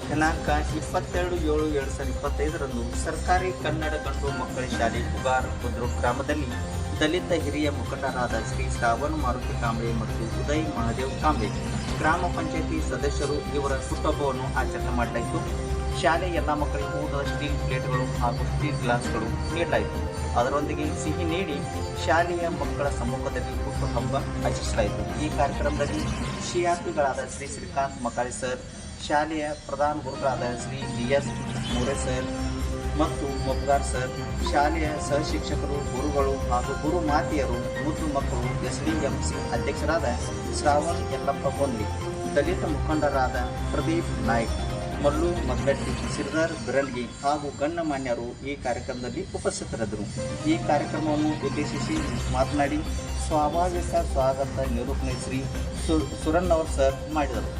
ದಿನಾಂಕ 22/7/2025ರಂದು ಸರ್ಕಾರಿ ಕನ್ನಡ ಗಂಡು ಮಕ್ಕಳ ಶಾಲೆ ಉಗಾರ್ ಕುದ್ರುಕ್ ಗ್ರಾಮದಲ್ಲಿ ದಲಿತ ಹಿರಿಯ ಮುಖಂಡರಾದ ಶ್ರೀ ಶ್ರಾವಣ್ ಮಾರುತಿ ಕಾಂಬೆ ಮತ್ತು ಉದಯ್ ಮಹಾದೇವ್ ಕಾಂಬೆ ಗ್ರಾಮ ಪಂಚಾಯಿತಿ ಸದಸ್ಯರು ಇವರ ಹುಟ್ಟುಹಬ್ಬವನ್ನು ಆಚರಣೆ ಮಾಡಲಾಯಿತು. ಶಾಲೆ ಎಲ್ಲ ಮಕ್ಕಳಿಗೂ ಊಟದ ಸ್ಟೀಲ್ ಪ್ಲೇಟ್ಗಳು ಹಾಗೂ ಸ್ಟೀಲ್ ಗ್ಲಾಸ್ಗಳು ನೀಡಲಾಯಿತು. ಅದರೊಂದಿಗೆ ಸಿಹಿ ನೀಡಿ ಶಾಲೆಯ ಮಕ್ಕಳ ಸಮ್ಮುಖದಲ್ಲಿ ಹುಟ್ಟುಹಬ್ಬ ಆಚರಿಸಲಾಯಿತು. ಈ ಕಾರ್ಯಕ್ರಮದಲ್ಲಿ ಶಿಯಾಪಿಗಳಾದ ಶ್ರೀ ಶ್ರೀಕಾಂತ್ ಮಕಾಳಿ ಸರ್, ಶಾಲೆಯ ಪ್ರಧಾನ ಗುರುಗಳಾದ ಶ್ರೀ DS ಮೂರೆ ಸರ್ ಮತ್ತು ಮೊಬ್ಗಾರ್ ಸರ್, ಶಾಲೆಯ ಸಹಶಿಕ್ಷಕರು, ಗುರುಗಳು ಹಾಗೂ ಗುರು ಮಾತೆಯರು, ಮುದ್ದು ಮಕ್ಕಳು, SDMC ಅಧ್ಯಕ್ಷರಾದ ಶ್ರಾವಣ್ ಯಲ್ಲಪ್ಪ ಗೊಂದಿ, ದಲಿತ ಮುಖಂಡರಾದ ಪ್ರದೀಪ್ ನಾಯ್ಕ್, ಮಲ್ಲು ಮಗ್ಗಟ್ಟಿ, ಸಿರ್ದಾರ್ ಬಿರಲ್ಗಿ ಹಾಗೂ ಗಣ್ಯಮಾನ್ಯರು ಈ ಕಾರ್ಯಕ್ರಮದಲ್ಲಿ ಉಪಸ್ಥಿತರಿದ್ದರು. ಈ ಕಾರ್ಯಕ್ರಮವನ್ನು ಉದ್ದೇಶಿಸಿ ಮಾತನಾಡಿ ಸ್ವಾಭಾವಿಕ ಸ್ವಾಗತ ನಿರೂಪಣೆ ಶ್ರೀ ಸುರನ್ನವರ್ ಸರ್ ಮಾಡಿದರು.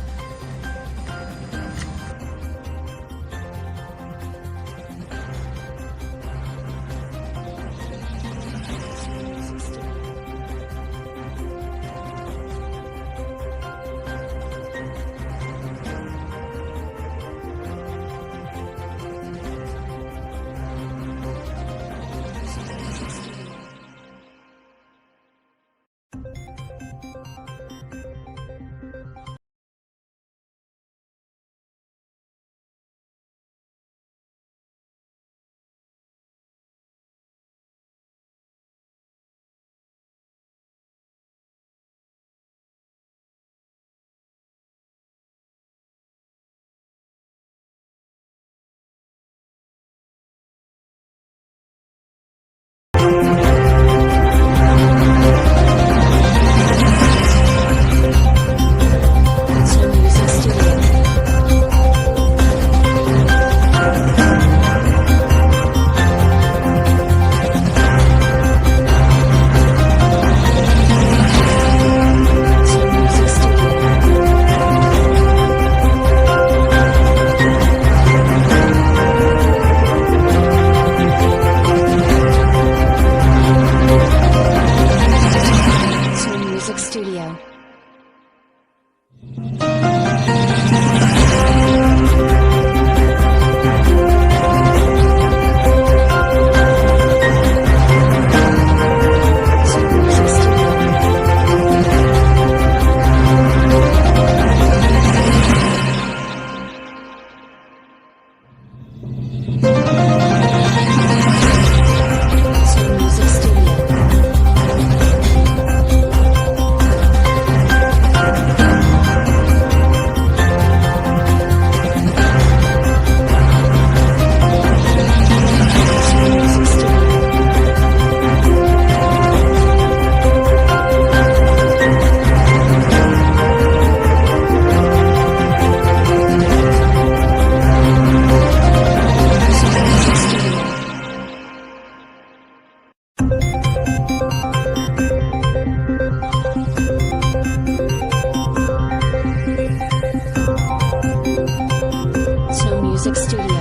Music Studio.